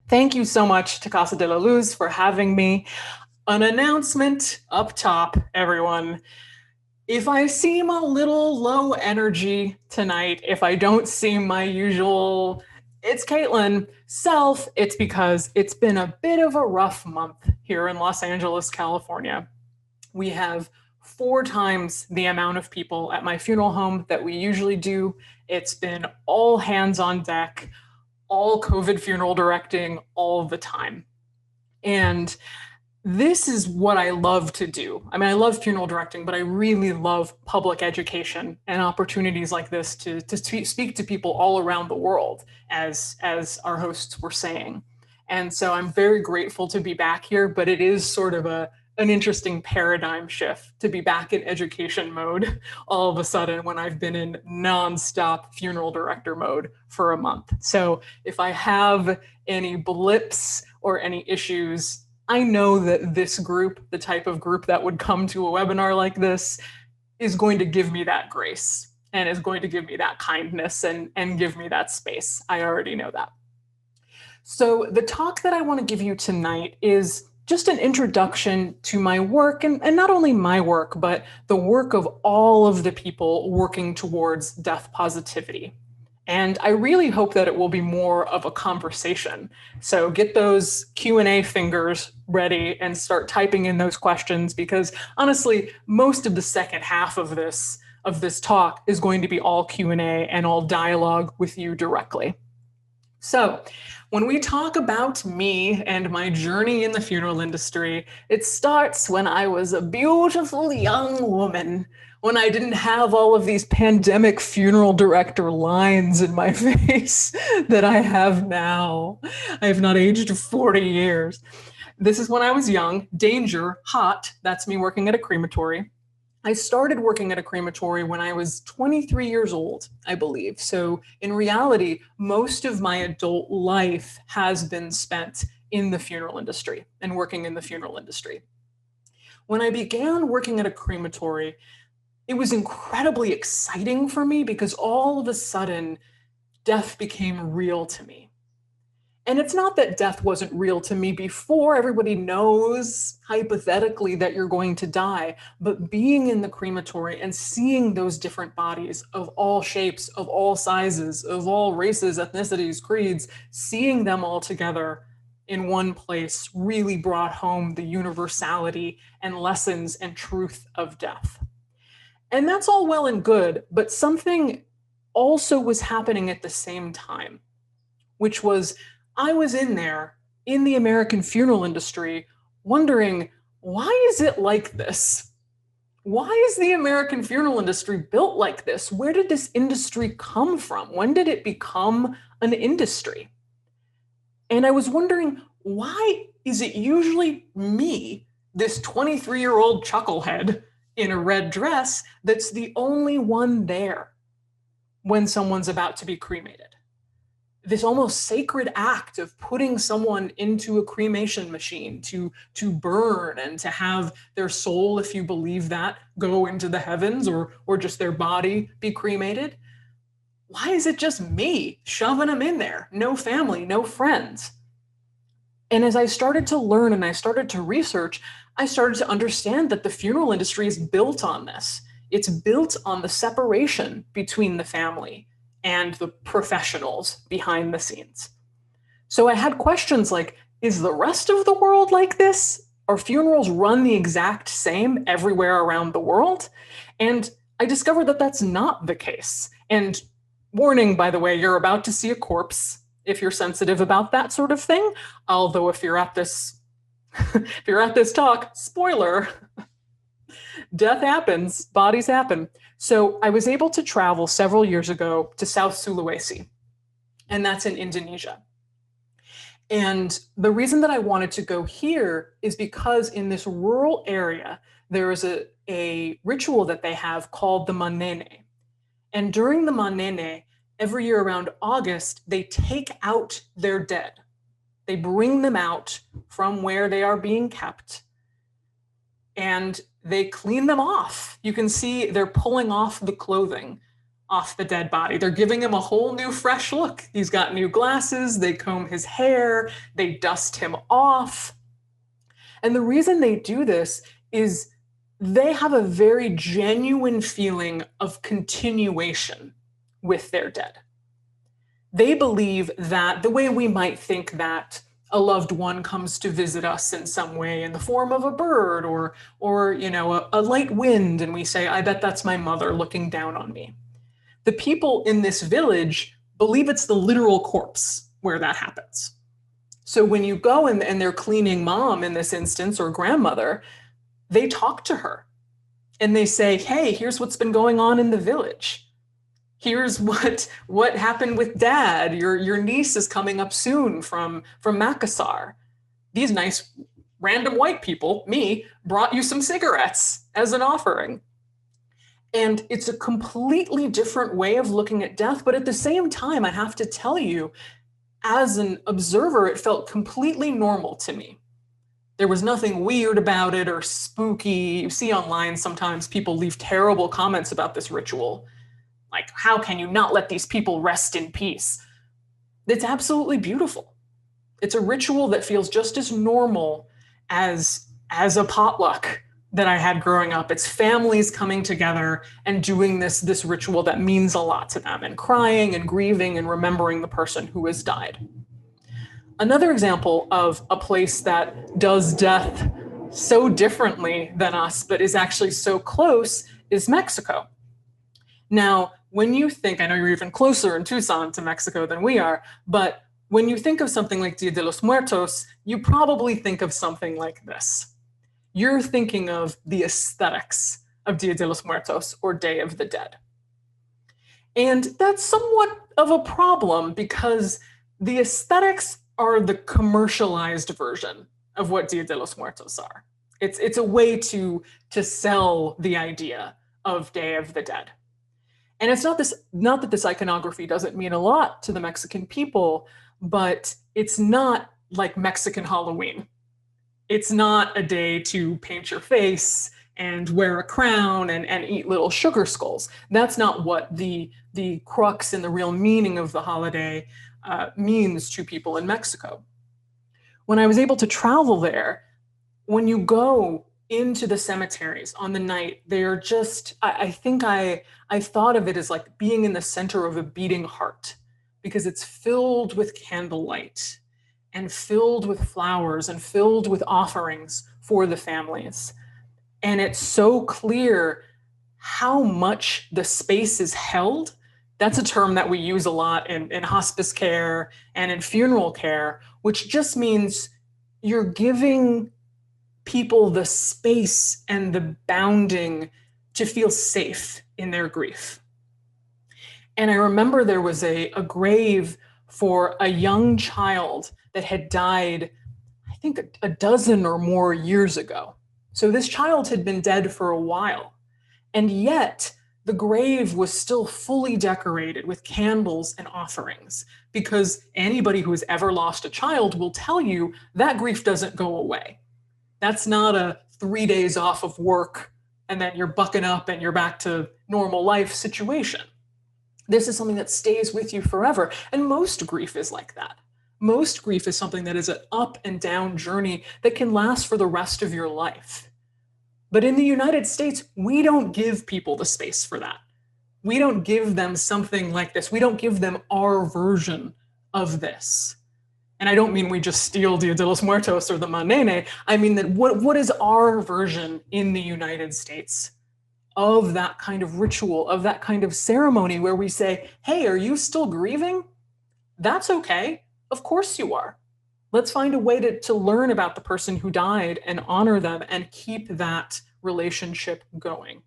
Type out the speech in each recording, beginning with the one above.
Thank you so much to Casa de la Luz for having me. An announcement up top, everyone. If I seem a little low energy tonight, if I don't seem my usual, it's Caitlin self, it's because it's been a bit of a rough month here in Los Angeles, California. We have 4 times the amount of people at my funeral home that we usually do. It's been all hands on deck, all COVID funeral directing all the time. And this is what I love to do. I mean, I love funeral directing, but I really love public education and opportunities like this to speak to people all around the world, as our hosts were saying. And so I'm very grateful to be back here, but it is sort of an interesting paradigm shift to be back in education mode all of a sudden when I've been in nonstop funeral director mode for a month. So if I have any blips or any issues, I know that this group, the type of group that would come to a webinar like this, is going to give me that grace and is going to give me that kindness and give me that space. I already know that. So the talk that I want to give you tonight is just an introduction to my work, and not only my work, but the work of all of the people working towards death positivity. And I really hope that it will be more of a conversation. So get those Q&A fingers ready and start typing in those questions, because honestly, most of the second half of this talk is going to be all Q&A and all dialogue with you directly. So when we talk about me and my journey in the funeral industry, it starts when I was a beautiful young woman, when I didn't have all of these pandemic funeral director lines in my face that I have now. I have not aged 40 years. This is when I was young, danger, hot. That's me working at a crematory. I started working at a crematory when I was 23 years old, I believe. So in reality, most of my adult life has been spent in the funeral industry and working in the funeral industry. When I began working at a crematory, it was incredibly exciting for me because all of a sudden, death became real to me. And it's not that death wasn't real to me before. Everybody knows hypothetically that you're going to die, but being in the crematory and seeing those different bodies of all shapes, of all sizes, of all races, ethnicities, creeds, seeing them all together in one place really brought home the universality and lessons and truth of death. And that's all well and good, but something also was happening at the same time, which was I was in there in the American funeral industry wondering, why is it like this? Why is the American funeral industry built like this? Where did this industry come from? When did it become an industry? And I was wondering, why is it usually me, this 23-year-old chucklehead in a red dress, that's the only one there when someone's about to be cremated? This almost sacred act of putting someone into a cremation machine to burn and to have their soul, if you believe that, go into the heavens, or just their body be cremated. Why is it just me shoving them in there? No family, no friends. And as I started to learn and I started to research, I started to understand that the funeral industry is built on this. It's built on the separation between the family and the professionals behind the scenes. So I had questions like, is the rest of the world like this? Are funerals run the exact same everywhere around the world? And I discovered that that's not the case. And warning, by the way, you're about to see a corpse if you're sensitive about that sort of thing. Although if you're at this talk, spoiler, death happens, bodies happen. So I was able to travel several years ago to South Sulawesi, and that's in Indonesia. And the reason that I wanted to go here is because in this rural area, there is a ritual that they have called the Manene. And during the Manene, every year around August, they take out their dead. They bring them out from where they are being kept, and they clean them off. You can see they're pulling off the clothing. off the dead body. They're giving him a whole new fresh look. He's got new glasses, they comb his hair, they dust him off. And the reason they do this is they have a very genuine feeling of continuation with their dead. They believe that the way we might think that a loved one comes to visit us in some way in the form of a bird or a light wind, and we say, I bet that's my mother looking down on me. The people in this village believe it's the literal corpse where that happens. So when you go and they're cleaning mom in this instance, or grandmother, they talk to her and they say, hey, here's what's been going on in the village. Here's what happened with dad. Your niece is coming up soon from Makassar. These nice random white people, me, brought you some cigarettes as an offering. And it's a completely different way of looking at death. But at the same time, I have to tell you, as an observer, it felt completely normal to me. There was nothing weird about it or spooky. You see online sometimes people leave terrible comments about this ritual. Like, how can you not let these people rest in peace? It's absolutely beautiful. It's a ritual that feels just as normal as a potluck that I had growing up. It's families coming together and doing this ritual that means a lot to them, and crying and grieving and remembering the person who has died. Another example of a place that does death so differently than us, but is actually so close, is Mexico. Now, when you think, I know you're even closer in Tucson to Mexico than we are, but when you think of something like Dia de los Muertos, you probably think of something like this. You're thinking of the aesthetics of Dia de los Muertos, or Day of the Dead. And that's somewhat of a problem because the aesthetics are the commercialized version of what Dia de los Muertos are. It's a way to sell the idea of Day of the Dead. And it's not that this iconography doesn't mean a lot to the Mexican people, but it's not like Mexican Halloween. It's not a day to paint your face and wear a crown and eat little sugar skulls. That's not what the crux and the real meaning of the holiday means to people in Mexico. When I was able to travel there, when you go into the cemeteries on the night, they're just, I think I thought of it as like being in the center of a beating heart, because it's filled with candlelight and filled with flowers and filled with offerings for the families. And it's so clear how much the space is held. That's a term that we use a lot in hospice care and in funeral care, which just means you're giving people the space and the bounding to feel safe in their grief. And I remember there was a grave for a young child that had died, I think, a dozen or more years ago. So this child had been dead for a while, and yet the grave was still fully decorated with candles and offerings, because anybody who has ever lost a child will tell you that grief doesn't go away. That's not a 3 days off of work and then you're bucking up and you're back to normal life situation. This is something that stays with you forever. And most grief is like that. Most grief is something that is an up and down journey that can last for the rest of your life. But in the United States, we don't give people the space for that. We don't give them something like this. We don't give them our version of this. And I don't mean we just steal Dia de los Muertos or the Manene. I mean that what is our version in the United States of that kind of ritual, of that kind of ceremony where we say, hey, are you still grieving? That's okay. Of course you are. Let's find a way to learn about the person who died and honor them and keep that relationship going.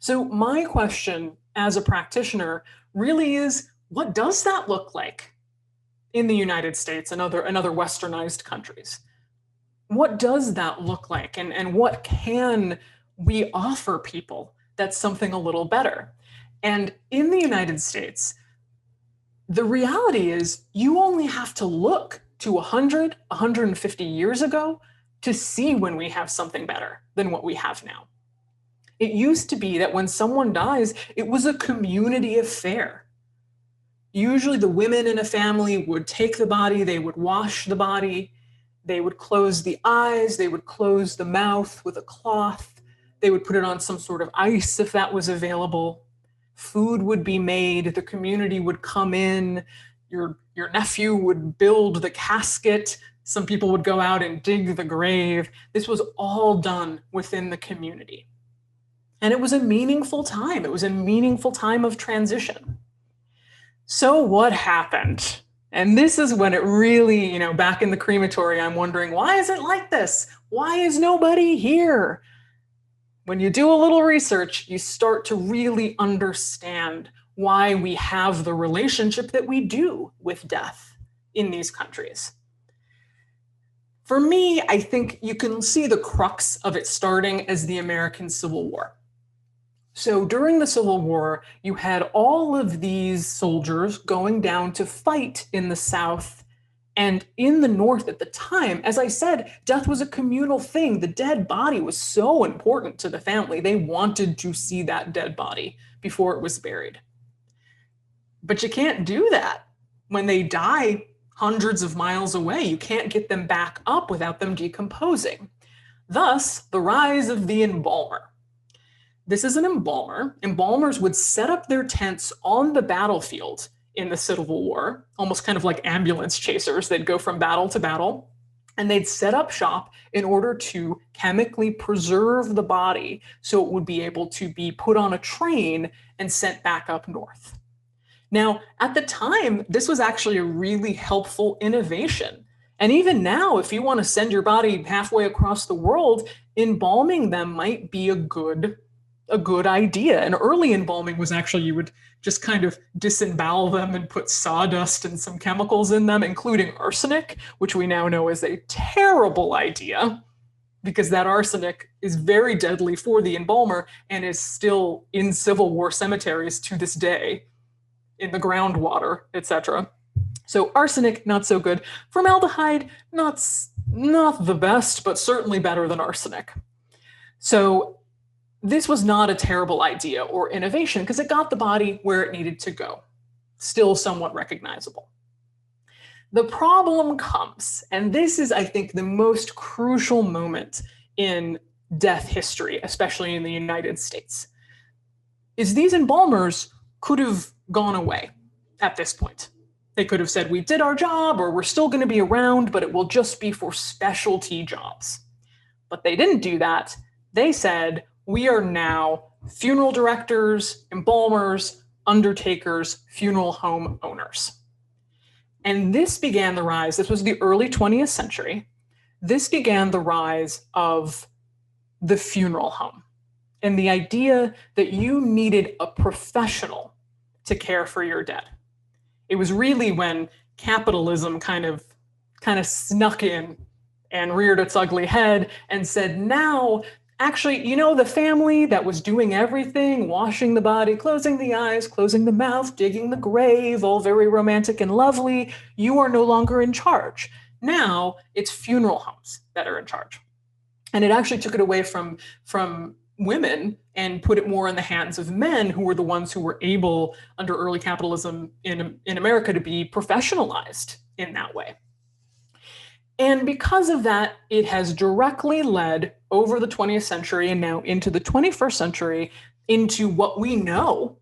So my question as a practitioner really is, what does that look like in the United States and other westernized countries? What does that look like? And what can we offer people that's something a little better? And in the United States, the reality is you only have to look to 100, 150 years ago to see when we have something better than what we have now. It used to be that when someone dies, it was a community affair. Usually the women in a family would take the body, they would wash the body, they would close the eyes, they would close the mouth with a cloth, they would put it on some sort of ice if that was available. Food would be made, the community would come in, your nephew would build the casket, some people would go out and dig the grave. This was all done within the community. And it was a meaningful time. It was a meaningful time of transition. So what happened? And this is when it really, back in the crematory, I'm wondering, why is it like this? Why is nobody here? When you do a little research, you start to really understand why we have the relationship that we do with death in these countries. For me, I think you can see the crux of it starting as the American Civil War. So during the Civil War, you had all of these soldiers going down to fight in the South and in the North at the time. As I said, death was a communal thing. The dead body was so important to the family. They wanted to see that dead body before it was buried. But you can't do that. When they die hundreds of miles away, you can't get them back up without them decomposing. Thus, the rise of the embalmer. This is an embalmer. Embalmers would set up their tents on the battlefield in the Civil War, almost kind of like ambulance chasers. They'd go from battle to battle, and they'd set up shop in order to chemically preserve the body so it would be able to be put on a train and sent back up north. Now, at the time, this was actually a really helpful innovation. And even now, if you want to send your body halfway across the world, embalming them might be a good idea. And early embalming was actually, you would just kind of disembowel them and put sawdust and some chemicals in them, including arsenic, which we now know is a terrible idea because that arsenic is very deadly for the embalmer and is still in Civil War cemeteries to this day, in the groundwater, etc. So arsenic, not so good. Formaldehyde, not the best, but certainly better than arsenic. So this was not a terrible idea or innovation because it got the body where it needed to go, still somewhat recognizable. The problem comes, and this is, I think, the most crucial moment in death history, especially in the United States, is these embalmers could have gone away at this point. They could have said, we did our job, or we're still going to be around, but it will just be for specialty jobs. But they didn't do that. They said, we are now funeral directors, embalmers, undertakers, funeral home owners. And this began the rise, this was the early 20th century, this began the rise of the funeral home and the idea that you needed a professional to care for your dead. It was really when capitalism kind of snuck in and reared its ugly head and said, now, actually, the family that was doing everything, washing the body, closing the eyes, closing the mouth, digging the grave, all very romantic and lovely, you are no longer in charge. Now it's funeral homes that are in charge. And it actually took it away from women and put it more in the hands of men, who were the ones who were able, under early capitalism in America, to be professionalized in that way. And because of that, it has directly led over the 20th century and now into the 21st century into what we know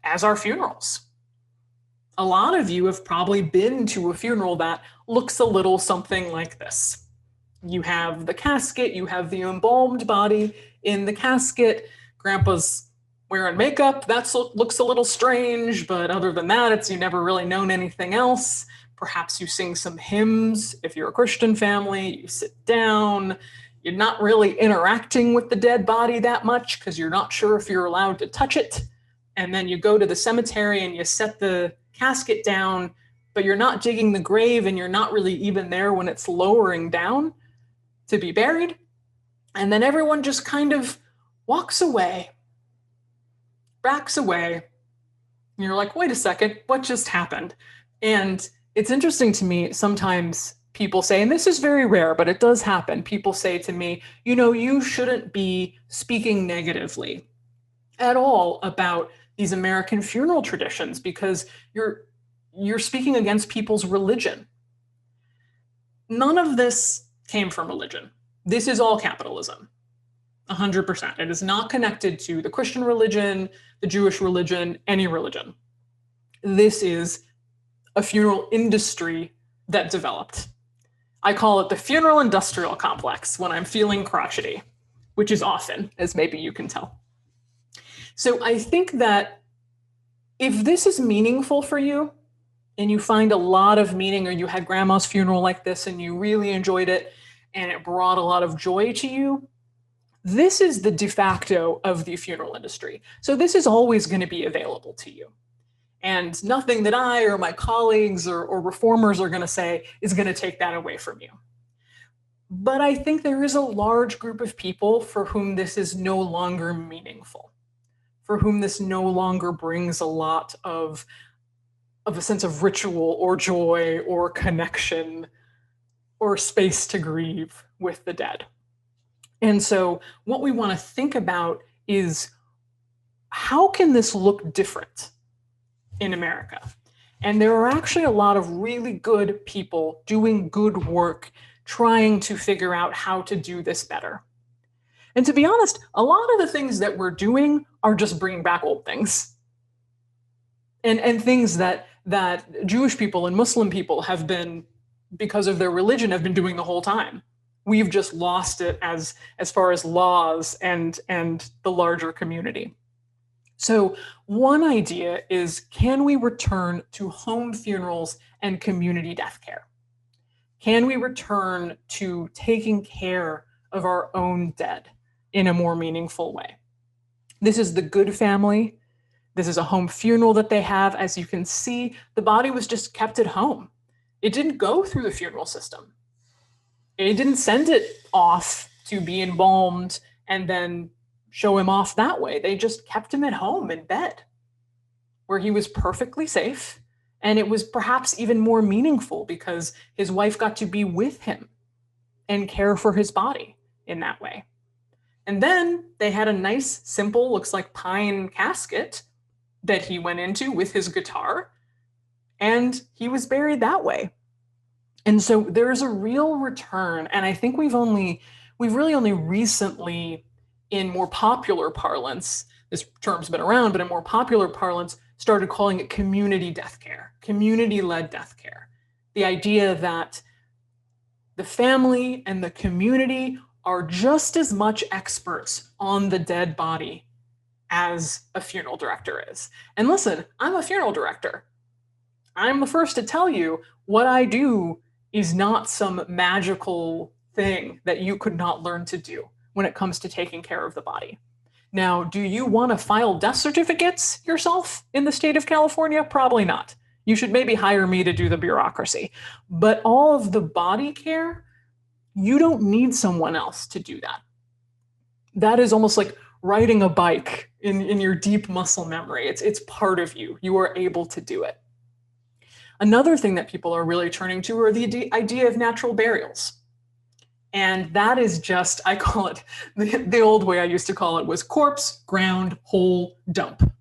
as our funerals. A lot of you have probably been to a funeral that looks a little something like this. You have the casket, you have the embalmed body in the casket. Grandpa's wearing makeup. That looks a little strange, but other than that, you've never really known anything else. Perhaps you sing some hymns. If you're a Christian family, you sit down. You're not really interacting with the dead body that much because you're not sure if you're allowed to touch it. And then you go to the cemetery and you set the casket down, but you're not digging the grave and you're not really even there when it's lowering down to be buried. And then everyone just kind of walks away, backs away. And you're like, wait a second, what just happened? And it's interesting to me sometimes people say, and this is very rare, but it does happen. People say to me, you know, you shouldn't be speaking negatively at all about these American funeral traditions because you're speaking against people's religion. None of this came from religion. This is all capitalism. 100%. It is not connected to the Christian religion, the Jewish religion, any religion. This is a funeral industry that developed. I call it the funeral industrial complex when I'm feeling crotchety, which is often, as maybe you can tell. So I think that if this is meaningful for you and you find a lot of meaning, or you had grandma's funeral like this and you really enjoyed it and it brought a lot of joy to you, this is the de facto of the funeral industry. So this is always going to be available to you. And nothing that I or my colleagues or reformers are going to say is going to take that away from you. But I think there is a large group of people for whom this is no longer meaningful, for whom this no longer brings a lot of a sense of ritual or joy or connection or space to grieve with the dead. And so what we want to think about is, how can this look different in America? And there are actually a lot of really good people doing good work, trying to figure out how to do this better. And to be honest, a lot of the things that we're doing are just bringing back old things. And things that Jewish people and Muslim people have been, because of their religion, have been doing the whole time. We've just lost it as far as laws and the larger community. So one idea is, can we return to home funerals and community death care? Can we return to taking care of our own dead in a more meaningful way? This is the Good family. This is a home funeral that they have. As you can see, the body was just kept at home. It didn't go through the funeral system. It didn't send it off to be embalmed and then show him off that way. They just kept him at home in bed, where he was perfectly safe. And it was perhaps even more meaningful because his wife got to be with him and care for his body in that way. And then they had a nice, simple, looks like pine casket that he went into with his guitar, and he was buried that way. And so there's a real return. And I think we've really only recently, in more popular parlance, this term's been around, but in more popular parlance, started calling it community death care, community-led death care. The idea that the family and the community are just as much experts on the dead body as a funeral director is. And listen, I'm a funeral director. I'm the first to tell you, what I do is not some magical thing that you could not learn to do when it comes to taking care of the body. Now, do you want to file death certificates yourself in the state of California? Probably not. You should maybe hire me to do the bureaucracy. But all of the body care, you don't need someone else to do that. That is almost like riding a bike in your deep muscle memory. It's part of you. You are able to do it. Another thing that people are really turning to are the idea of natural burials. And that is just, I call it, the old way I used to call it was corpse, ground, hole, dump.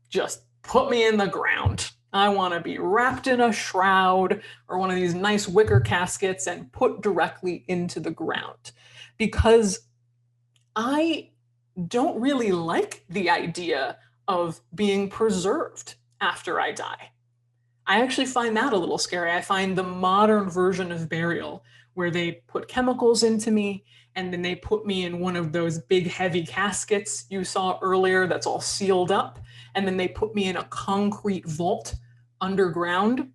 Just put me in the ground. I want to be wrapped in a shroud or one of these nice wicker caskets and put directly into the ground. Because I don't really like the idea of being preserved after I die. I actually find that a little scary. I find the modern version of burial, where they put chemicals into me and then they put me in one of those big heavy caskets you saw earlier that's all sealed up, and then they put me in a concrete vault underground.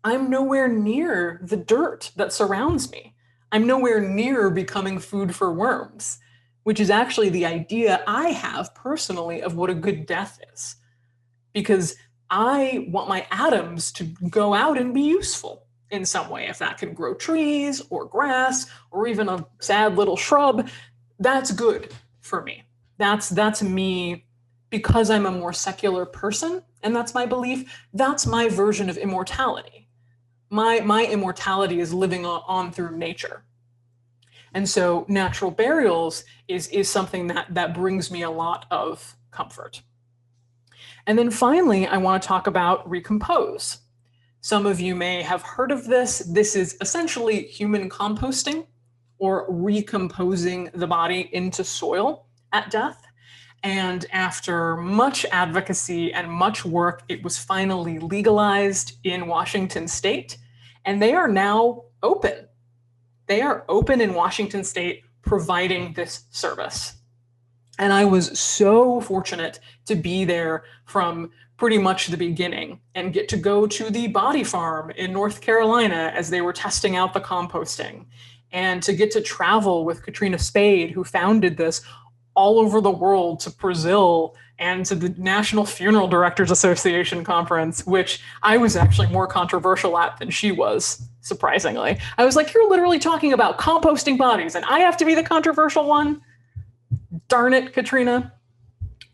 I'm nowhere near the dirt that surrounds me. I'm nowhere near becoming food for worms, which is actually the idea I have personally of what a good death is. Because I want my atoms to go out and be useful in some way. If that can grow trees or grass or even a sad little shrub, that's good for me. That's me, because I'm a more secular person, and that's my belief. That's my version of immortality. my immortality is living on through nature. And so natural burials is something that brings me a lot of comfort. And then finally, I want to talk about recompose. Some of you may have heard of this. This is essentially human composting or recomposing the body into soil at death. And after much advocacy and much work, it was finally legalized in Washington state. And they are now open. They are open in Washington state providing this service. And I was so fortunate to be there from pretty much the beginning and get to go to the body farm in North Carolina as they were testing out the composting, and to get to travel with Katrina Spade, who founded this, all over the world, to Brazil and to the National Funeral Directors Association conference, which I was actually more controversial at than she was, surprisingly. I was like, you're literally talking about composting bodies and I have to be the controversial one? Darn it, Katrina.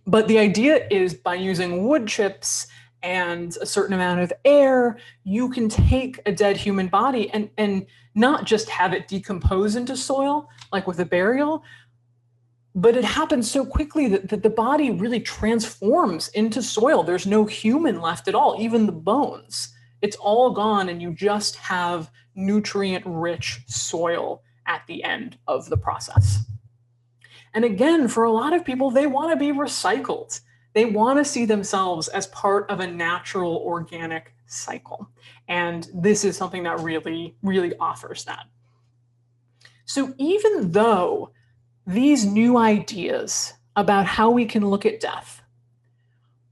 But the idea is, by using wood chips and a certain amount of air, you can take a dead human body and not just have it decompose into soil, like with a burial, but it happens so quickly that the body really transforms into soil. There's no human left at all, even the bones. It's all gone, and you just have nutrient-rich soil at the end of the process. And again, for a lot of people, they want to be recycled. They want to see themselves as part of a natural organic cycle. And this is something that really, really offers that. So even though these new ideas about how we can look at death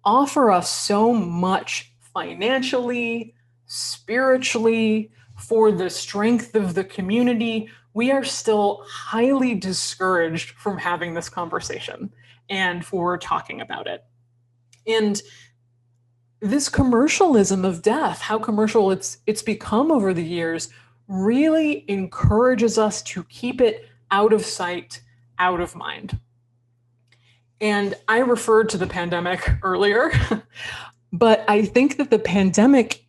offer us so much financially, spiritually, for the strength of the community, we are still highly discouraged from having this conversation and for talking about it. And this commercialism of death, how commercial it's become over the years, really encourages us to keep it out of sight, out of mind. And I referred to the pandemic earlier, but I think that the pandemic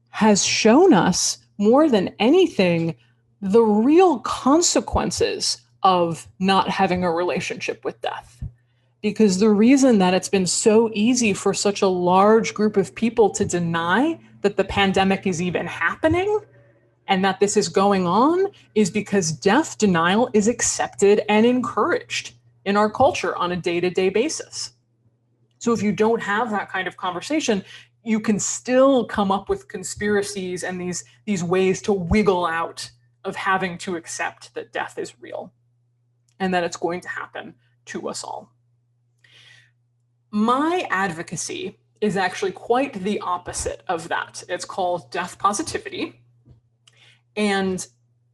has shown us more than anything the real consequences of not having a relationship with death. Because the reason that it's been so easy for such a large group of people to deny that the pandemic is even happening and that this is going on is because death denial is accepted and encouraged in our culture on a day-to-day basis. So if you don't have that kind of conversation, you can still come up with conspiracies and these ways to wiggle out of having to accept that death is real and that it's going to happen to us all. My advocacy is actually quite the opposite of that. It's called death positivity, and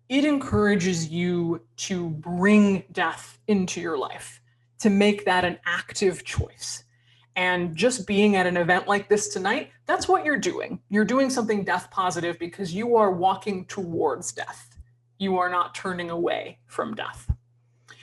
it encourages you to bring death into your life, to make that an active choice. And just being at an event like this tonight, that's what you're doing. You're doing something death positive because you are walking towards death. You are not turning away from death.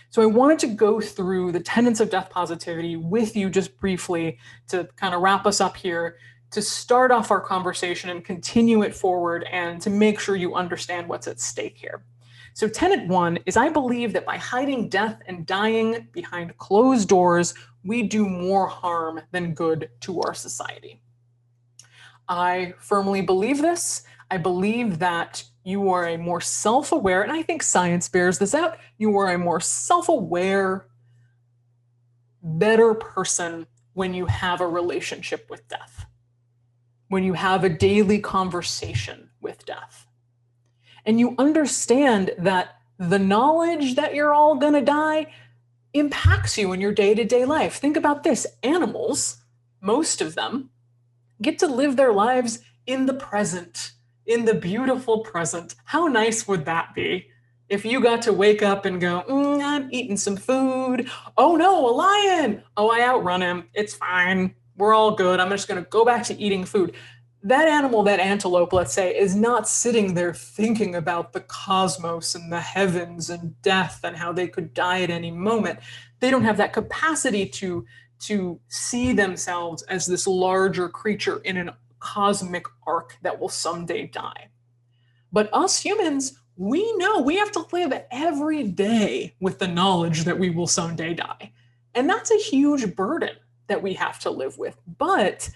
So I wanted to go through the tenets of death positivity with you just briefly to kind of wrap us up here, to start off our conversation and continue it forward, and to make sure you understand what's at stake here. So tenet one is, I believe that by hiding death and dying behind closed doors, we do more harm than good to our society. I firmly believe this. I believe that you are a more self-aware, and I think science bears this out, you are a more self-aware, better person when you have a relationship with death, when you have a daily conversation with death. And you understand that the knowledge that you're all going to die impacts you in your day-to-day life. Think about this. Animals, most of them, get to live their lives in the present, in the beautiful present. How nice would that be if you got to wake up and go, I'm eating some food. Oh no, a lion. Oh, I outrun him. It's fine. We're all good. I'm just going to go back to eating food. That animal, that antelope, let's say, is not sitting there thinking about the cosmos and the heavens and death and how they could die at any moment. They don't have that capacity to see themselves as this larger creature in an cosmic arc that will someday die. But us humans, we know we have to live every day with the knowledge that we will someday die. And that's a huge burden that we have to live with. But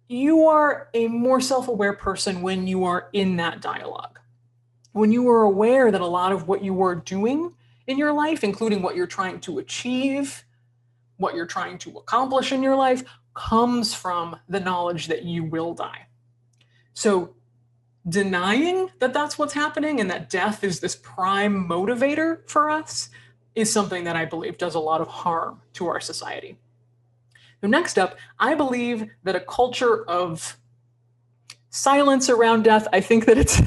you are a more self-aware person when you are in that dialogue. When you are aware that a lot of what you are doing in your life, including what you're trying to achieve, what you're trying to accomplish in your life, comes from the knowledge that you will die. So denying that that's what's happening and that death is this prime motivator for us is something that I believe does a lot of harm to our society. So next up, I believe that a culture of silence around death, I think that it's,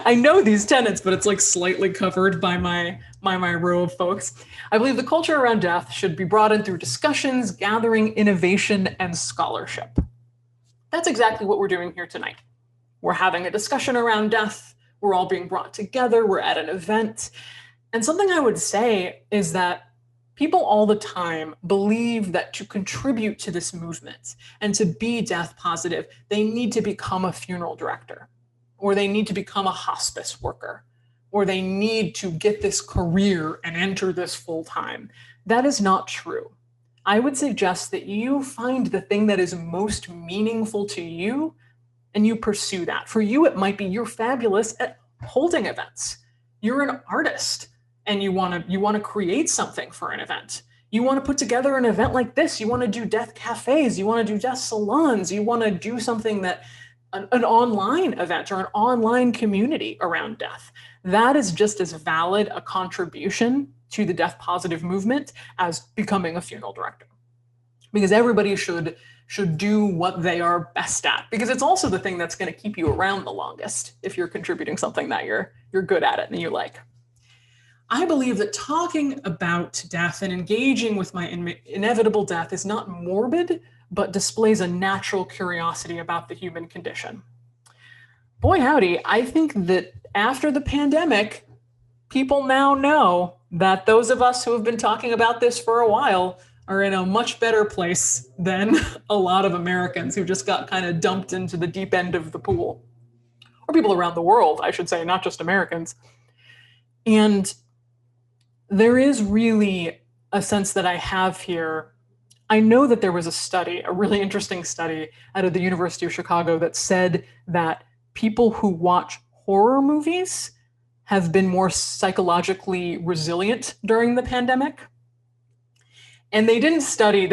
I know these tenets, but it's like slightly covered by my row of folks. I believe the culture around death should be brought in through discussions, gathering, innovation, and scholarship. That's exactly what we're doing here tonight. We're having a discussion around death. We're all being brought together. We're at an event. And something I would say is that people all the time believe that to contribute to this movement and to be death positive, they need to become a funeral director, or they need to become a hospice worker, or they need to get this career and enter this full time. That is not true. I would suggest that you find the thing that is most meaningful to you and you pursue that. For you, it might be you're fabulous at holding events. You're an artist and you want to create something for an event. You want to put together an event like this. You want to do death cafes. You want to do death salons. You want to do something that an online event or an online community around death. That is just as valid a contribution to the death positive movement as becoming a funeral director. Because everybody should do what they are best at, because it's also the thing that's going to keep you around the longest if you're contributing something that you're good at it and you like. I believe that talking about death and engaging with my inevitable death is not morbid, but displays a natural curiosity about the human condition. Boy, howdy, I think that after the pandemic, people now know that those of us who have been talking about this for a while are in a much better place than a lot of Americans who just got kind of dumped into the deep end of the pool. Or people around the world, I should say, not just Americans. And there is really a sense that I have here. I know that there was a study, a really interesting study out of the University of Chicago that said that people who watch horror movies have been more psychologically resilient during the pandemic. And they didn't study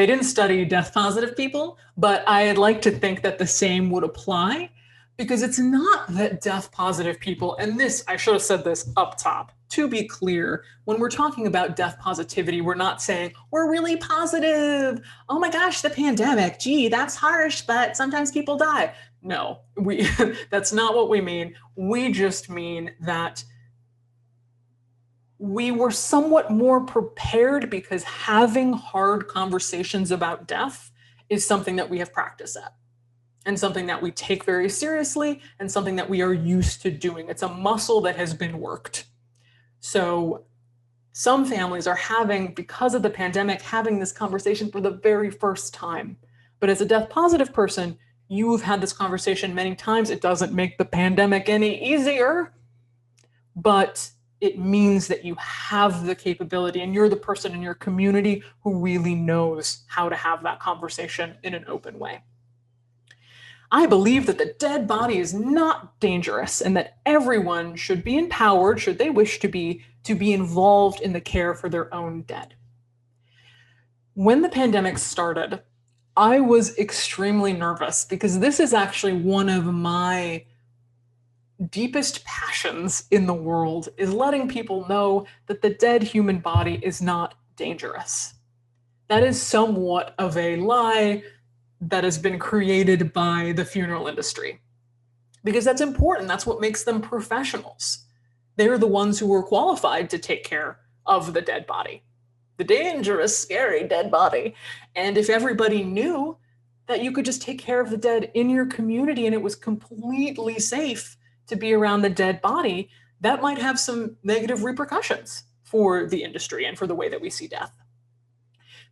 death positive people, but I'd like to think that the same would apply, because it's not that death positive people, and this, I should have said this up top, to be clear, when we're talking about death positivity, we're not saying we're really positive. Oh my gosh, the pandemic, gee, that's harsh, but sometimes people die. No, that's not what we mean. We just mean that we were somewhat more prepared because having hard conversations about death is something that we have practice at, and something that we take very seriously, and something that we are used to doing. It's a muscle that has been worked. So some families are because of the pandemic, having this conversation for the very first time. But as a death positive person, you've had this conversation many times. It doesn't make the pandemic any easier, but it means that you have the capability and you're the person in your community who really knows how to have that conversation in an open way. I believe that the dead body is not dangerous and that everyone should be empowered, should they wish to be involved in the care for their own dead. When the pandemic started, I was extremely nervous because this is actually one of my deepest passions in the world, is letting people know that the dead human body is not dangerous. That is somewhat of a lie that has been created by the funeral industry, because that's important. That's what makes them professionals. They're the ones who are qualified to take care of the dead body, the dangerous, scary dead body. And if everybody knew that you could just take care of the dead in your community and it was completely safe to be around the dead body, that might have some negative repercussions for the industry and for the way that we see death.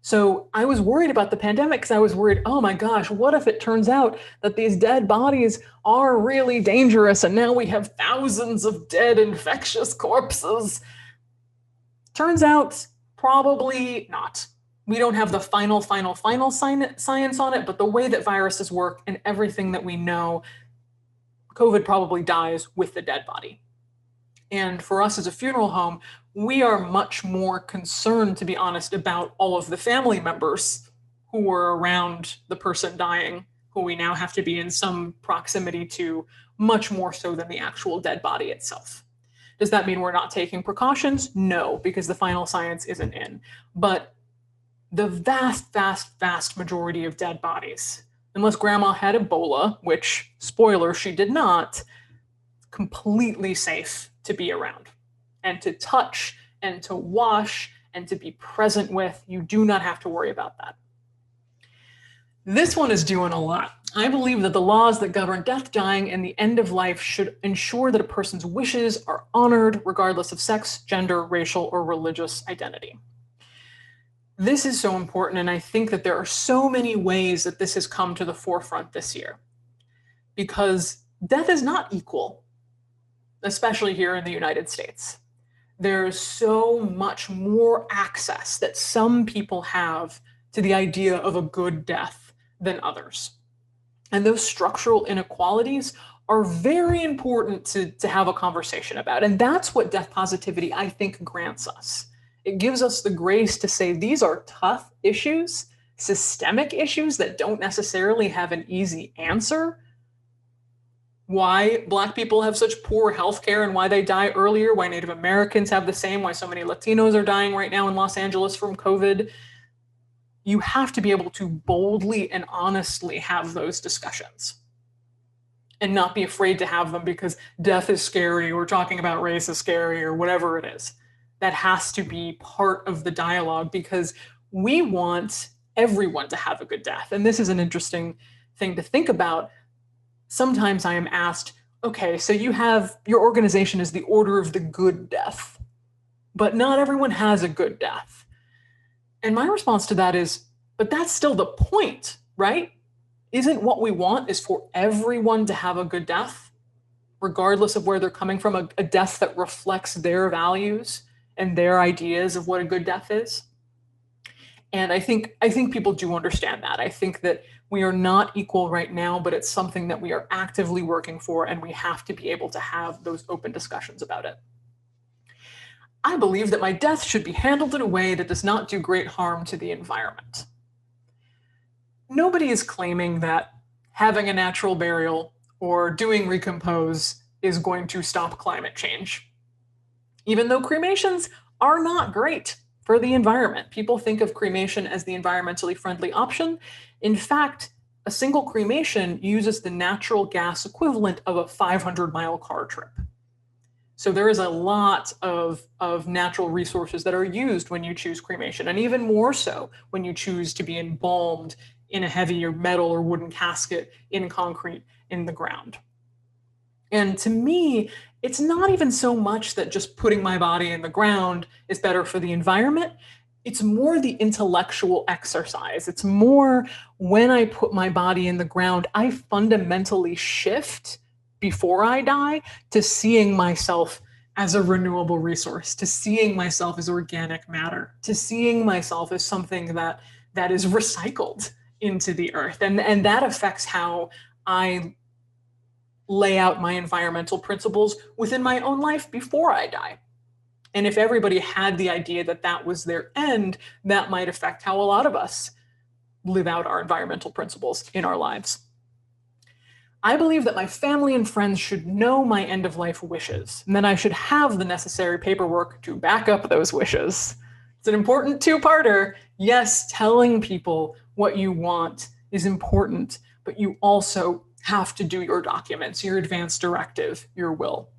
So I was worried about the pandemic because I was worried, oh my gosh, what if it turns out that these dead bodies are really dangerous and now we have thousands of dead infectious corpses? Turns out, probably not. We don't have the final science on it, but the way that viruses work and everything that we know, COVID probably dies with the dead body. And for us as a funeral home, we are much more concerned, to be honest, about all of the family members who were around the person dying, who we now have to be in some proximity to, much more so than the actual dead body itself. Does that mean we're not taking precautions? No, because the final science isn't in. But the vast majority of dead bodies, unless grandma had Ebola, which, spoiler, she did not, completely safe to be around and to touch and to wash and to be present with. You do not have to worry about that. This one is doing a lot. I believe that the laws that govern death, dying, and the end of life should ensure that a person's wishes are honored regardless of sex, gender, racial, or religious identity. This is so important, and I think that there are so many ways that this has come to the forefront this year, because death is not equal, especially here in the United States. There's so much more access that some people have to the idea of a good death than others. And those structural inequalities are very important to have a conversation about. And that's what death positivity, I think, grants us. It gives us the grace to say these are tough issues, systemic issues that don't necessarily have an easy answer. Why Black people have such poor healthcare and why they die earlier, why Native Americans have the same, why so many Latinos are dying right now in Los Angeles from COVID. You have to be able to boldly and honestly have those discussions and not be afraid to have them because death is scary or talking about race is scary or whatever it is. That has to be part of the dialogue because we want everyone to have a good death. And this is an interesting thing to think about. Sometimes I am asked, okay, so you have, your organization is the Order of the Good Death, but not everyone has a good death. And my response to that is, but that's still the point, right? Isn't what we want is for everyone to have a good death, regardless of where they're coming from, a death that reflects their values and their ideas of what a good death is? And I think people do understand that. I think that we are not equal right now, but it's something that we are actively working for, and we have to be able to have those open discussions about it. I believe that my death should be handled in a way that does not do great harm to the environment. Nobody is claiming that having a natural burial or doing recompose is going to stop climate change. Even though cremations are not great for the environment. People think of cremation as the environmentally friendly option. In fact, a single cremation uses the natural gas equivalent of a 500-mile car trip. So there is a lot of natural resources that are used when you choose cremation, and even more so when you choose to be embalmed in a heavy or metal or wooden casket in concrete in the ground. And to me, it's not even so much that just putting my body in the ground is better for the environment. It's more the intellectual exercise. It's more when I put my body in the ground, I fundamentally shift before I die to seeing myself as a renewable resource, to seeing myself as organic matter, to seeing myself as something that is recycled into the earth. And that affects how I lay out my environmental principles within my own life before I die. And if everybody had the idea that that was their end, that might affect how a lot of us live out our environmental principles in our lives. I believe that my family and friends should know my end-of-life wishes, and then I should have the necessary paperwork to back up those wishes. It's an important two-parter. Yes, telling people what you want is important, but you also have to do your documents, your advance directive, your will.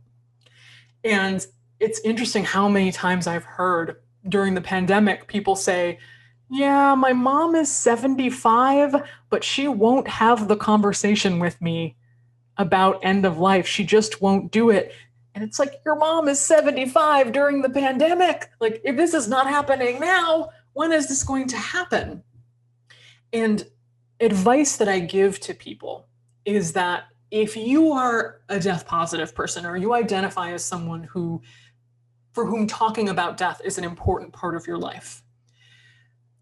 And it's interesting how many times I've heard during the pandemic, people say, yeah, my mom is 75, but she won't have the conversation with me about end of life. She just won't do it. And it's like, your mom is 75 during the pandemic. Like, if this is not happening now, When is this going to happen? And advice that I give to people is that if you are a death positive person, or you identify as someone for whom talking about death is an important part of your life,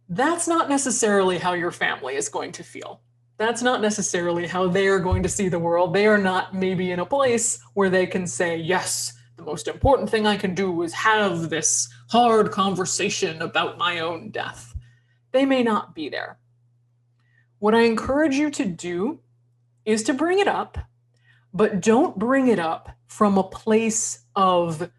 that's not necessarily how your family is going to feel. That's not necessarily how they are going to see the world. They are not maybe in a place where they can say, yes, the most important thing I can do is have this hard conversation about my own death. They may not be there. What I encourage you to do is to bring it up, but don't bring it up from a place of,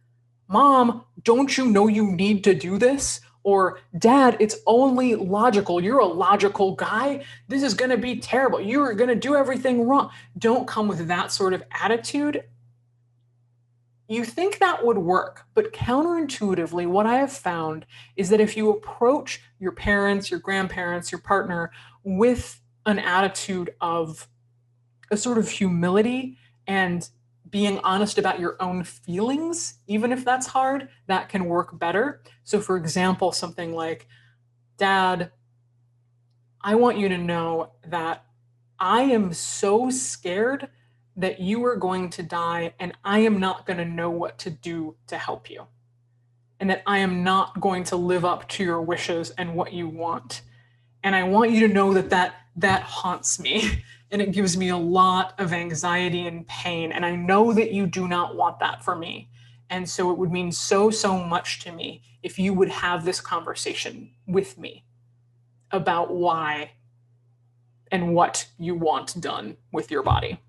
Mom, don't you know you need to do this? Or, Dad, it's only logical. You're a logical guy. This is going to be terrible. You're going to do everything wrong. Don't come with that sort of attitude. You think that would work, but counterintuitively, what I have found is that if you approach your parents, your grandparents, your partner with an attitude of a sort of humility and being honest about your own feelings, even if that's hard, that can work better. So for example, something like, Dad, I want you to know that I am so scared that you are going to die, and I am not going to know what to do to help you. And that I am not going to live up to your wishes and what you want. And I want you to know that haunts me. And it gives me a lot of anxiety and pain. And I know that you do not want that for me. And so it would mean so much to me if you would have this conversation with me about why and what you want done with your body.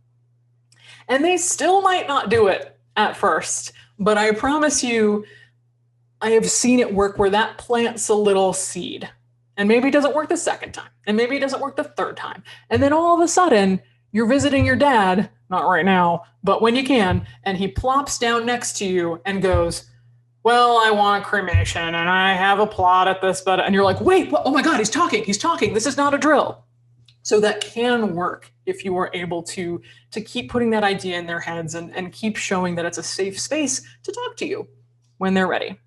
And they still might not do it at first, but I promise you, I have seen it work where that plants a little seed. And maybe it doesn't work the second time. And maybe it doesn't work the third time. And then all of a sudden, you're visiting your dad, not right now, but when you can, and he plops down next to you and goes, well, I want a cremation and I have a plot at this, but, and you're like, wait, what? Oh my God, he's talking. This is not a drill. So that can work if you are able to keep putting that idea in their heads and keep showing that it's a safe space to talk to you when they're ready.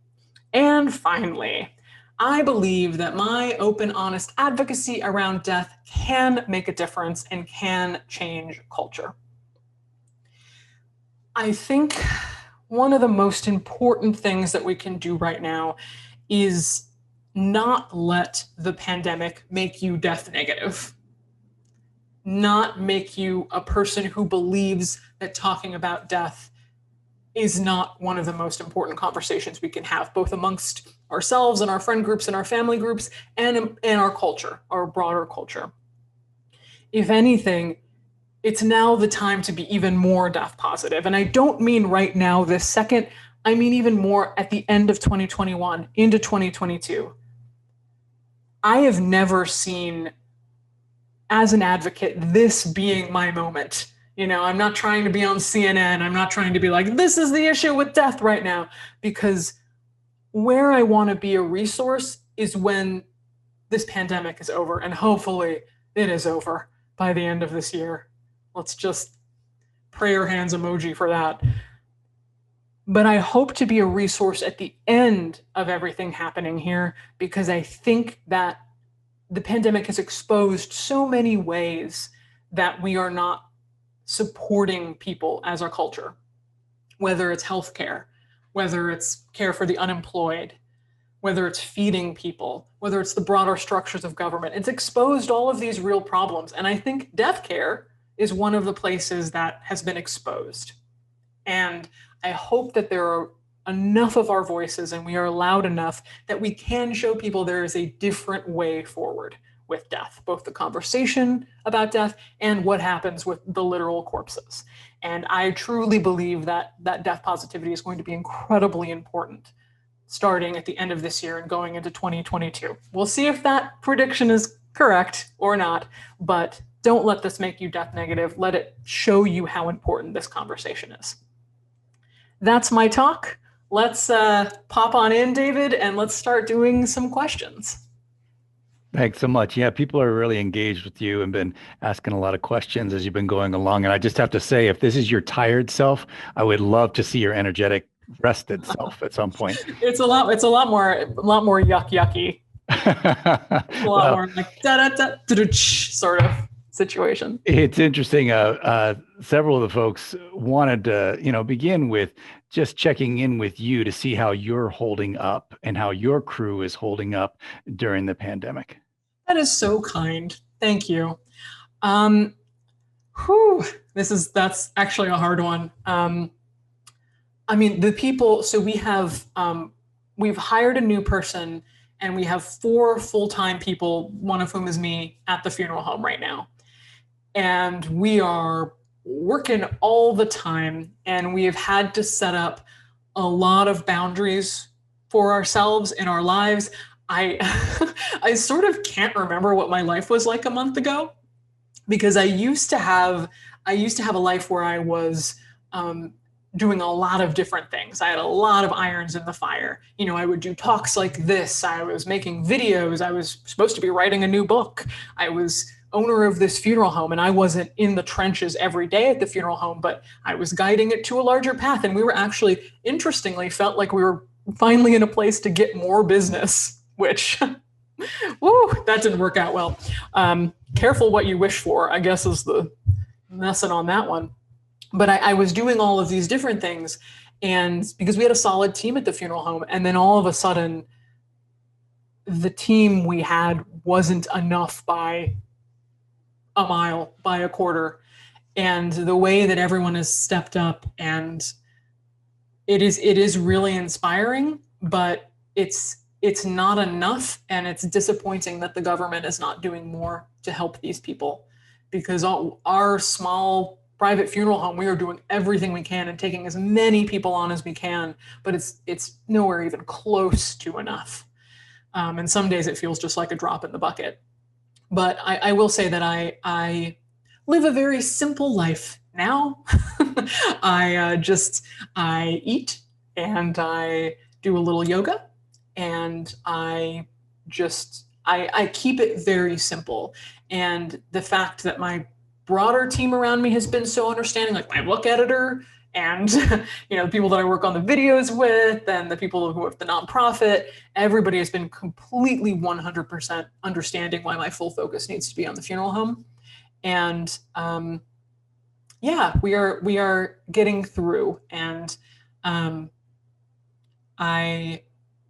And finally, I believe that my open, honest advocacy around death can make a difference and can change culture. I think one of the most important things that we can do right now is not let the pandemic make you death negative. Not make you a person who believes that talking about death is not one of the most important conversations we can have, both amongst ourselves and our friend groups and our family groups and in our culture, our broader culture. If anything, it's now the time to be even more death positive. And I don't mean right now, this second, I mean even more at the end of 2021 into 2022. I have never seen, as an advocate, this being my moment. You know, I'm not trying to be on CNN. I'm not trying to be like, this is the issue with death right now, because where I want to be a resource is when this pandemic is over, and hopefully it is over by the end of this year. Let's just prayer hands emoji for that. But I hope to be a resource at the end of everything happening here, because I think that the pandemic has exposed so many ways that we are not supporting people as our culture, whether it's healthcare, whether it's care for the unemployed, whether it's feeding people, whether it's the broader structures of government. It's exposed all of these real problems. And I think deathcare is one of the places that has been exposed. And I hope that there are enough of our voices and we are loud enough that we can show people there is a different way forward with death, both the conversation about death and what happens with the literal corpses. And I truly believe that death positivity is going to be incredibly important starting at the end of this year and going into 2022. We'll see if that prediction is correct or not, but don't let this make you death negative. Let it show you how important this conversation is. That's my talk. Let's pop on in, David, and let's start doing some questions. Thanks so much. Yeah, people are really engaged with you and been asking a lot of questions as you've been going along. And I just have to say, if this is your tired self, I would love to see your energetic, rested self at some point. It's a lot more yucky. It's a lot Well, more like da da da da da sort of situation. it's interesting. Several of the folks wanted to, begin with just checking in with you to see how you're holding up and how your crew is holding up during the pandemic. That is so kind. Thank you. Um, whew, that's actually a hard one. I mean, the people. So we've hired a new person, and we have 4 full-time people, one of whom is me, at the funeral home right now, and we are working all the time, and we have had to set up a lot of boundaries for ourselves in our lives. I I sort of can't remember what my life was like a month ago, because I used to have a life where I was doing a lot of different things. I had a lot of irons in the fire. I would do talks like this. I was making videos. I was supposed to be writing a new book. I was owner of this funeral home, and I wasn't in the trenches every day at the funeral home, but I was guiding it to a larger path. And we were actually, interestingly, felt like we were finally in a place to get more business, which woo, that didn't work out well. Careful what you wish for, I guess, is the lesson on that one. But I was doing all of these different things, and because we had a solid team at the funeral home, and then all of a sudden, the team we had wasn't enough by a mile, by a quarter. And the way that everyone has stepped up, and it is really inspiring, but it's not enough, and it's disappointing that the government is not doing more to help these people, because our small private funeral home, we are doing everything we can and taking as many people on as we can, but it's nowhere even close to enough. And some days it feels just like a drop in the bucket. But I will say that I live a very simple life now. I eat, and I do a little yoga, and I keep it very simple. And the fact that my broader team around me has been so understanding, like my book editor, and the people that I work on the videos with, and the people who have the nonprofit, everybody has been completely 100% understanding why my full focus needs to be on the funeral home. And yeah, we are getting through. And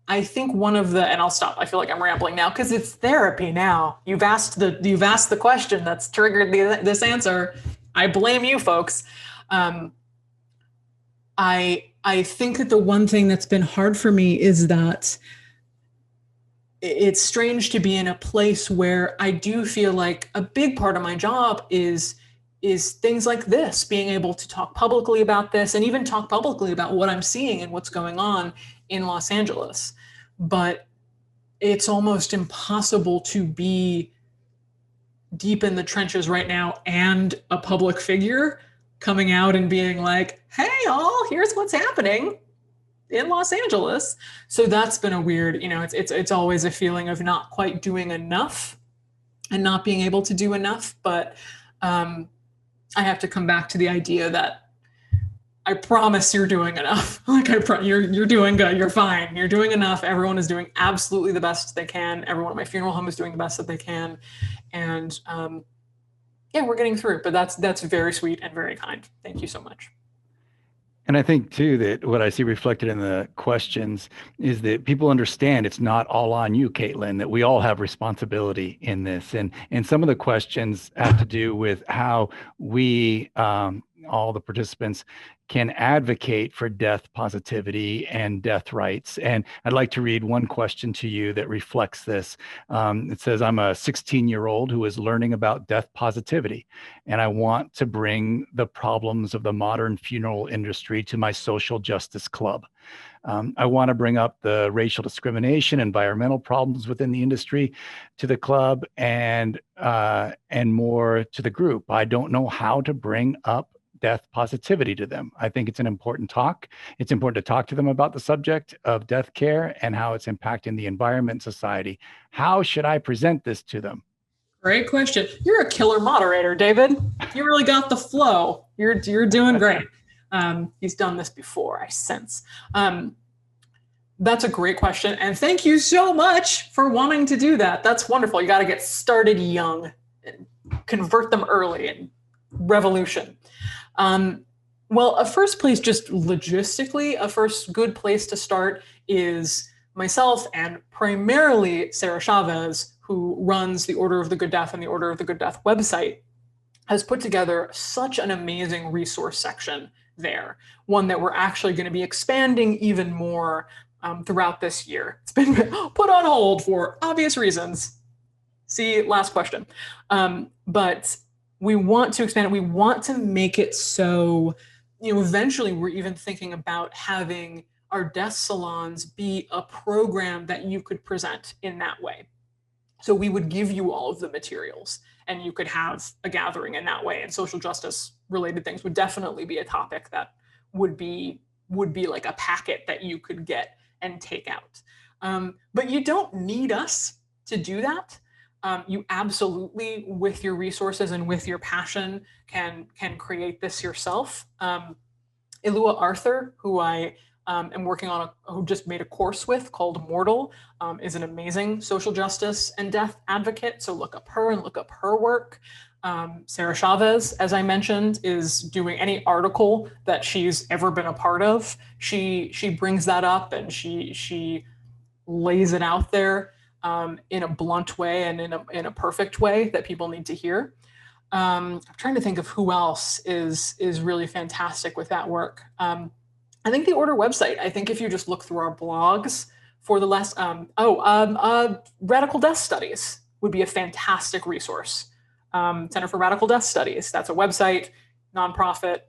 I think one of the, and I'll stop. I feel like I'm rambling now because it's therapy now. You've asked the question that's triggered this answer. I blame you, folks. I think that the one thing that's been hard for me is that it's strange to be in a place where I do feel like a big part of my job is things like this, being able to talk publicly about this, and even talk publicly about what I'm seeing and what's going on in Los Angeles. But it's almost impossible to be deep in the trenches right now and a public figure coming out and being like, hey, all, here's what's happening in Los Angeles. So that's been a weird, it's always a feeling of not quite doing enough and not being able to do enough. But I have to come back to the idea that I promise you're doing enough. Like you're doing good. You're fine. You're doing enough. Everyone is doing absolutely the best they can. Everyone at my funeral home is doing the best that they can. And yeah, we're getting through. But that's very sweet and very kind. Thank you so much. And I think too that what I see reflected in the questions is that people understand it's not all on you, Caitlin, that we all have responsibility in this. And some of the questions have to do with how we, all the participants, can advocate for death positivity and death rights. And I'd like to read one question to you that reflects this. It says, I'm a 16-year-old who is learning about death positivity, and I want to bring the problems of the modern funeral industry to my social justice club. I want to bring up the racial discrimination, environmental problems within the industry to the club, and more to the group. I don't know how to bring up death positivity to them. I think it's an important talk. It's important to talk to them about the subject of death care and how it's impacting the environment and society. How should I present this to them? Great question. You're a killer moderator, David. You really got the flow. You're doing great. He's done this before, I sense. That's a great question. And thank you so much for wanting to do that. That's wonderful. You got to get started young and convert them early and revolution. Um, well, a first place, just logistically, a first good place to start is myself and primarily Sarah Chavez, who runs the Order of the Good Death and the Order of the Good Death website, has put together such an amazing resource section there, one that we're actually going to be expanding even more throughout this year. It's been put on hold for obvious reasons. See, last question. But we want to expand it. We want to make it so, eventually we're even thinking about having our death salons be a program that you could present in that way. So we would give you all of the materials and you could have a gathering in that way. And social justice related things would definitely be a topic that would be like a packet that you could get and take out. But you don't need us to do that. You absolutely, with your resources and with your passion, can create this yourself. Ilua Arthur, who I am working on, who just made a course with called Mortal, is an amazing social justice and death advocate. So look up her and look up her work. Sarah Chavez, as I mentioned, is doing any article that she's ever been a part of. She brings that up and she lays it out there in a blunt way and in a perfect way that people need to hear. I'm trying to think of who else is really fantastic with that work. I think the Order website. I think if you just look through our blogs for the last, Radical Death Studies would be a fantastic resource. Center for Radical Death Studies. That's a website, nonprofit,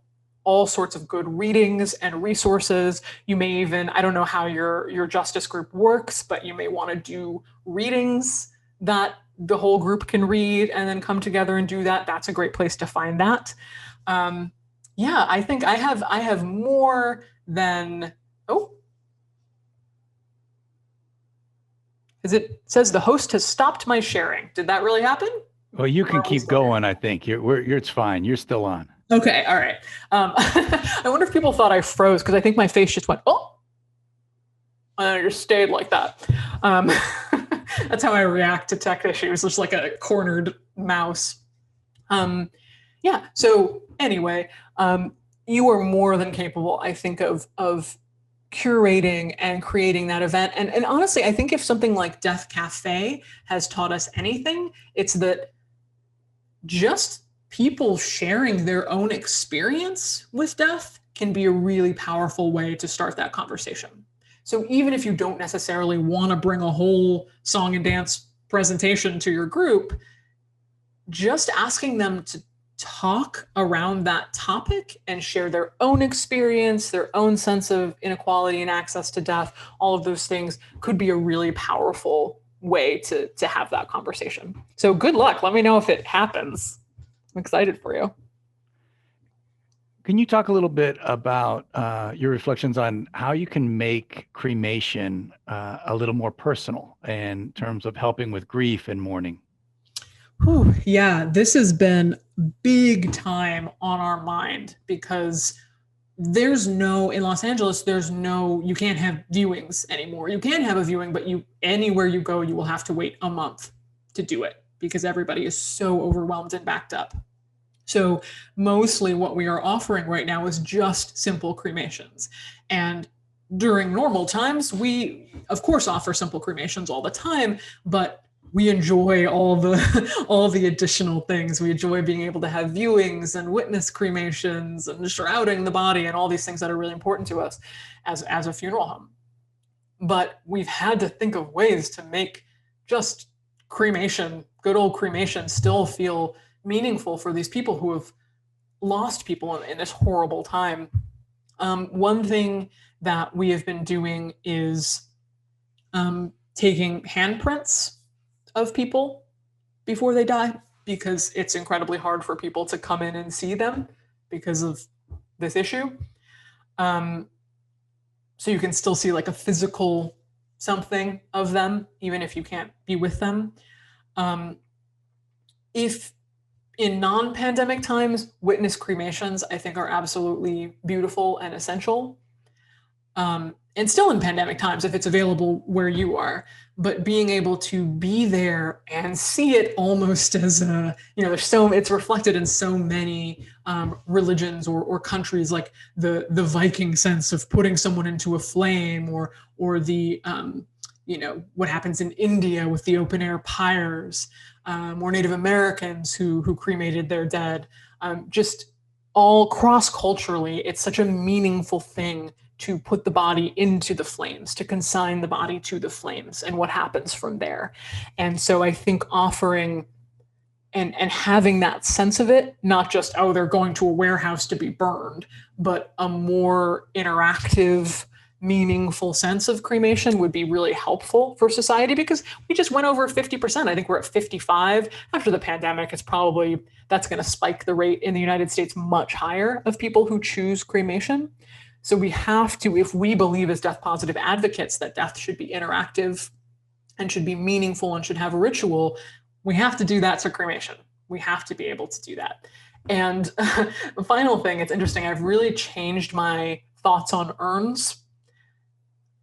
all sorts of good readings and resources. You may even, I don't know how your justice group works, but you may want to do readings that the whole group can read and then come together and do that. That's a great place to find that. Yeah, I think I have more than, because it says the host has stopped my sharing. Did that really happen? Well, you can keep going. I think it's fine. You're still on. Okay, all right. I wonder if people thought I froze because I think my face just went, oh, and I just stayed like that. That's how I react to tech issues, just like a cornered mouse. Yeah. So anyway, you are more than capable, I think, of curating and creating that event. And honestly, I think if something like Death Cafe has taught us anything, it's that just people sharing their own experience with death can be a really powerful way to start that conversation. So even if you don't necessarily want to bring a whole song and dance presentation to your group, just asking them to talk around that topic and share their own experience, their own sense of inequality and access to death, all of those things could be a really powerful way to have that conversation. So good luck. Let me know if it happens. I'm excited for you. Can you talk a little bit about your reflections on how you can make cremation a little more personal in terms of helping with grief and mourning? Whew, yeah, this has been big time on our mind because in Los Angeles, you can't have viewings anymore. You can have a viewing, but anywhere you go, you will have to wait a month to do it because everybody is so overwhelmed and backed up. So mostly what we are offering right now is just simple cremations. And during normal times, we of course offer simple cremations all the time, but we enjoy all the additional things. We enjoy being able to have viewings and witness cremations and shrouding the body and all these things that are really important to us as a funeral home. But we've had to think of ways to make just cremation, good old cremation, still feel meaningful for these people who have lost people in this horrible time. One thing that we have been doing is taking handprints of people before they die, because it's incredibly hard for people to come in and see them because of this issue. So you can still see like a physical something of them, even if you can't be with them. If in non-pandemic times, witness cremations, I think, are absolutely beautiful and essential. and still in pandemic times if it's available where you are, but being able to be there and see it almost as a, there's so, it's reflected in so many religions or countries, like the Viking sense of putting someone into a flame, or the what happens in India with the open air pyres, or Native Americans who cremated their dead. Just all cross culturally, it's such a meaningful thing to put the body into the flames, to consign the body to the flames, and what happens from there. And so I think offering and having that sense of it, not just, oh, they're going to a warehouse to be burned, but a more interactive, meaningful sense of cremation would be really helpful for society, because we just went over 50%. I think we're at 55 after the pandemic. It's probably, that's going to spike the rate in the United States much higher of people who choose cremation. So we have to, if we believe as death positive advocates that death should be interactive and should be meaningful and should have a ritual, we have to do that to cremation. We have to be able to do that. And the final thing, it's interesting, I've really changed my thoughts on urns.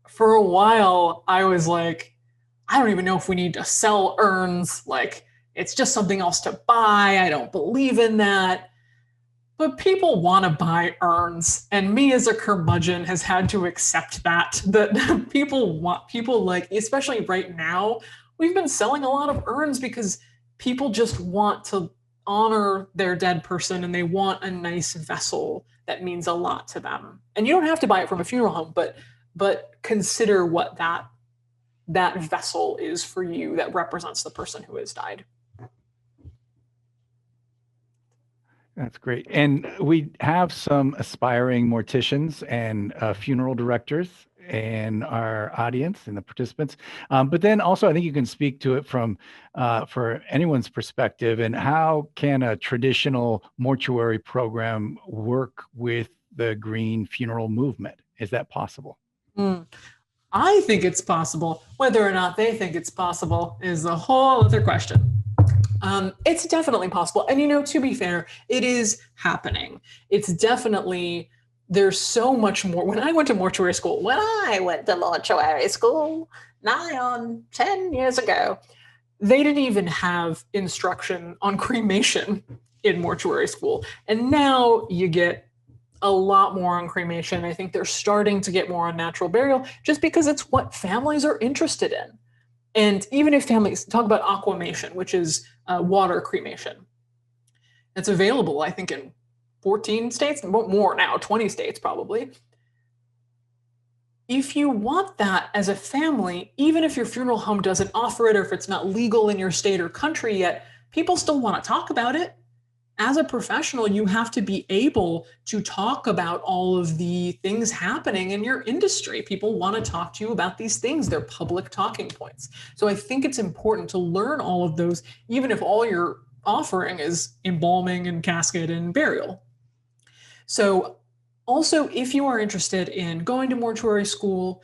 For a while, I was like, I don't even know if we need to sell urns. Like, it's just something else to buy. I don't believe in that. But people want to buy urns, and me as a curmudgeon has had to accept that people like, especially right now, we've been selling a lot of urns because people just want to honor their dead person, and they want a nice vessel that means a lot to them. And you don't have to buy it from a funeral home, but consider what that vessel is for you that represents the person who has died. That's great. And we have some aspiring morticians and funeral directors in our audience and the participants. But then also, I think you can speak to it from for anyone's perspective, and how can a traditional mortuary program work with the green funeral movement? Is that possible? I think it's possible. Whether or not they think it's possible is a whole other question. It's definitely possible. And, to be fair, it is happening. It's definitely, there's so much more. When I went to mortuary school, nigh on 10 years ago, they didn't even have instruction on cremation in mortuary school. And now you get a lot more on cremation. I think they're starting to get more on natural burial, just because it's what families are interested in. And even if families talk about aquamation, which is water cremation, it's available, I think, in 14 states, more now, 20 states probably. If you want that as a family, even if your funeral home doesn't offer it, or if it's not legal in your state or country yet, people still want to talk about it. As a professional, you have to be able to talk about all of the things happening in your industry. People want to talk to you about these things. They're public talking points. So I think it's important to learn all of those, even if all you're offering is embalming and casket and burial. So also, if you are interested in going to mortuary school,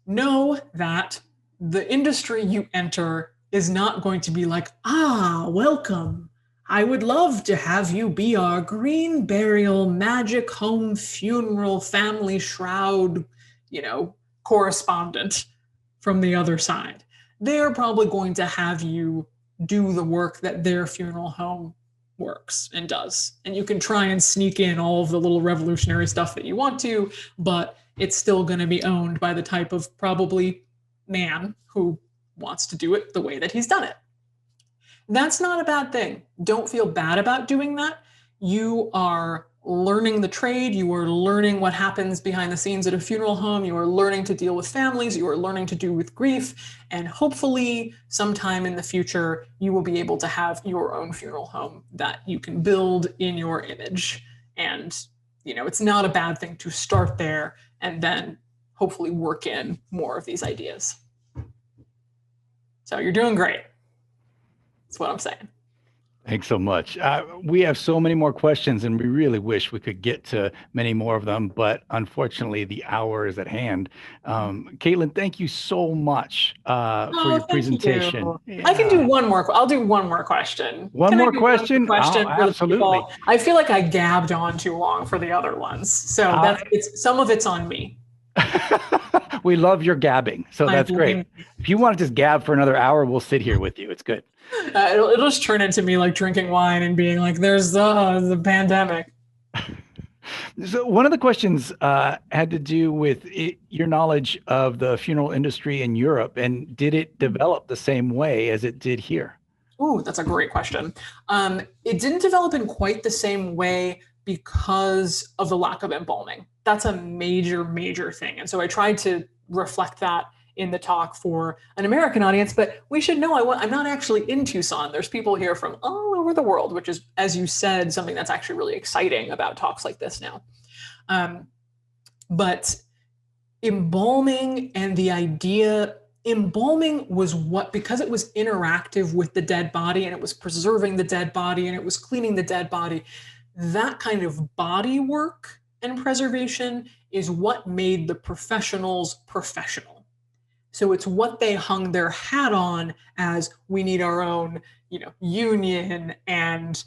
know that the industry you enter is not going to be like, welcome. I would love to have you be our green burial, magic home funeral, family shroud, correspondent from the other side. They're probably going to have you do the work that their funeral home works and does. And you can try and sneak in all of the little revolutionary stuff that you want to, but it's still going to be owned by the type of probably man who wants to do it the way that he's done it. That's not a bad thing. Don't feel bad about doing that. You are learning the trade. You are learning what happens behind the scenes at a funeral home. You are learning to deal with families. You are learning to do with grief. And hopefully sometime in the future, you will be able to have your own funeral home that you can build in your image. And, it's not a bad thing to start there and then hopefully work in more of these ideas. So you're doing great. That's what I'm saying. Thanks so much. We have so many more questions, and we really wish we could get to many more of them, but unfortunately the hour is at hand. Caitlin, thank you so much for your presentation. Yeah. I can do one more. I'll do one more question. One more question? Absolutely. I feel like I gabbed on too long for the other ones. So some of it's on me. We love your gabbing. So I that's great. blame If you want to just gab for another hour, we'll sit here with you. It's good. it'll just turn into me like drinking wine and being like, "There's the pandemic." So one of the questions had to do with your knowledge of the funeral industry in Europe, and did it develop the same way as it did here? Ooh, that's a great question. It didn't develop in quite the same way because of the lack of embalming. That's a major, major thing. And so I tried to reflect that in the talk for an American audience, but we should know I'm not actually in Tucson. There's people here from all over the world, which is, as you said, something that's actually really exciting about talks like this now. Um, but embalming and the idea embalming was what, because it was interactive with the dead body and it was preserving the dead body and it was cleaning the dead body, that kind of body work and preservation is what made the professionals professional. So it's what they hung their hat on as, we need our own, union and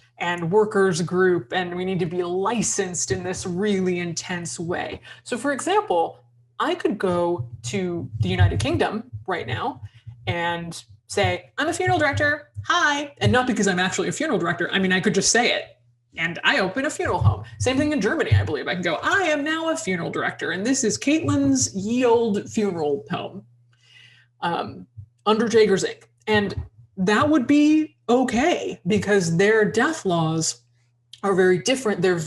workers group, and we need to be licensed in this really intense way. So for example, I could go to the United Kingdom right now and say, I'm a funeral director. Hi. And not because I'm actually a funeral director. I mean, I could just say it. And I open a funeral home. Same thing in Germany, I believe. I can go, I am now a funeral director, and this is Caitlin's ye old funeral home under Jager's Inc. And that would be okay because their death laws are very different. They're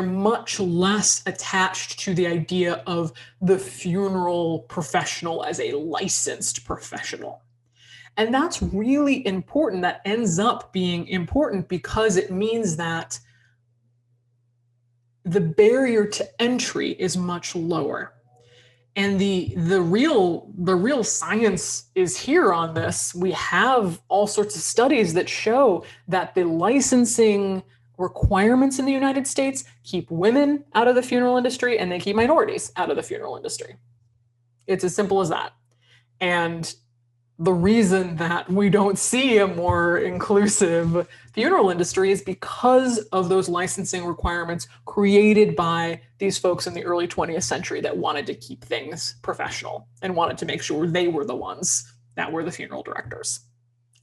much less attached to the idea of the funeral professional as a licensed professional. And that's really important. That ends up being important because it means that the barrier to entry is much lower. And the real science is here on this. We have all sorts of studies that show that the licensing requirements in the United States keep women out of the funeral industry and they keep minorities out of the funeral industry. It's as simple as that. And the reason that we don't see a more inclusive funeral industry is because of those licensing requirements created by these folks in the early 20th century that wanted to keep things professional and wanted to make sure they were the ones that were the funeral directors.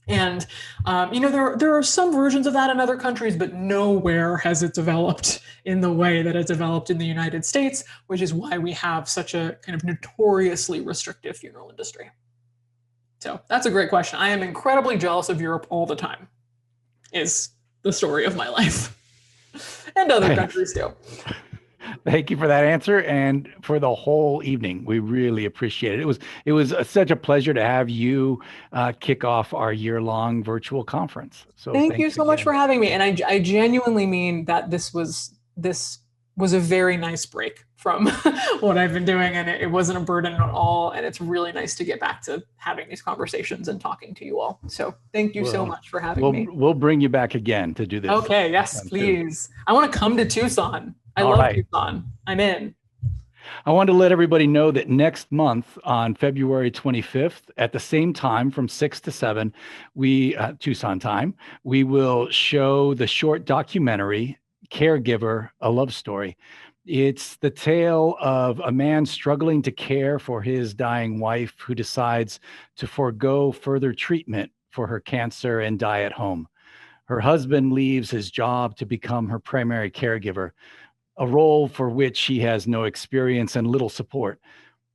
And there are some versions of that in other countries, but nowhere has it developed in the way that it developed in the United States, which is why we have such a kind of notoriously restrictive funeral industry. So that's a great question. I am incredibly jealous of Europe all the time, is the story of my life. And other countries too. Thank you for that answer and for the whole evening. We really appreciate it. It was such a pleasure to have you kick off our year-long virtual conference. So thank you so much for having me. And I genuinely mean that this was a very nice break from what I've been doing, and it wasn't a burden at all. And it's really nice to get back to having these conversations and talking to you all. So thank you so much for having me. We'll bring you back again to do this. Okay, yes, please. I want to come to Tucson. I love Tucson. I'm in. I want to let everybody know that next month on February 25th at the same time from 6 to 7, Tucson time, we will show the short documentary, Caregiver, A Love Story. It's the tale of a man struggling to care for his dying wife who decides to forego further treatment for her cancer and die at home. Her husband leaves his job to become her primary caregiver, a role for which he has no experience and little support.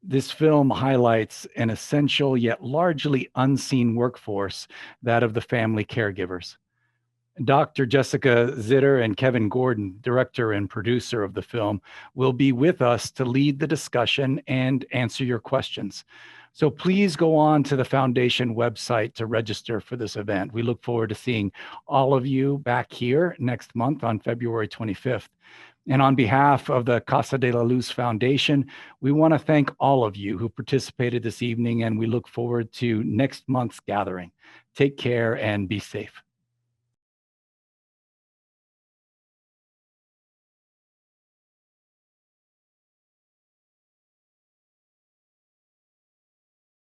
This film highlights an essential yet largely unseen workforce, that of the family caregivers. Dr. Jessica Zitter and Kevin Gordon, director and producer of the film, will be with us to lead the discussion and answer your questions. So please go on to the foundation website to register for this event. We look forward to seeing all of you back here next month on February 25th. And on behalf of the Casa de la Luz Foundation, we want to thank all of you who participated this evening, and we look forward to next month's gathering. Take care and be safe.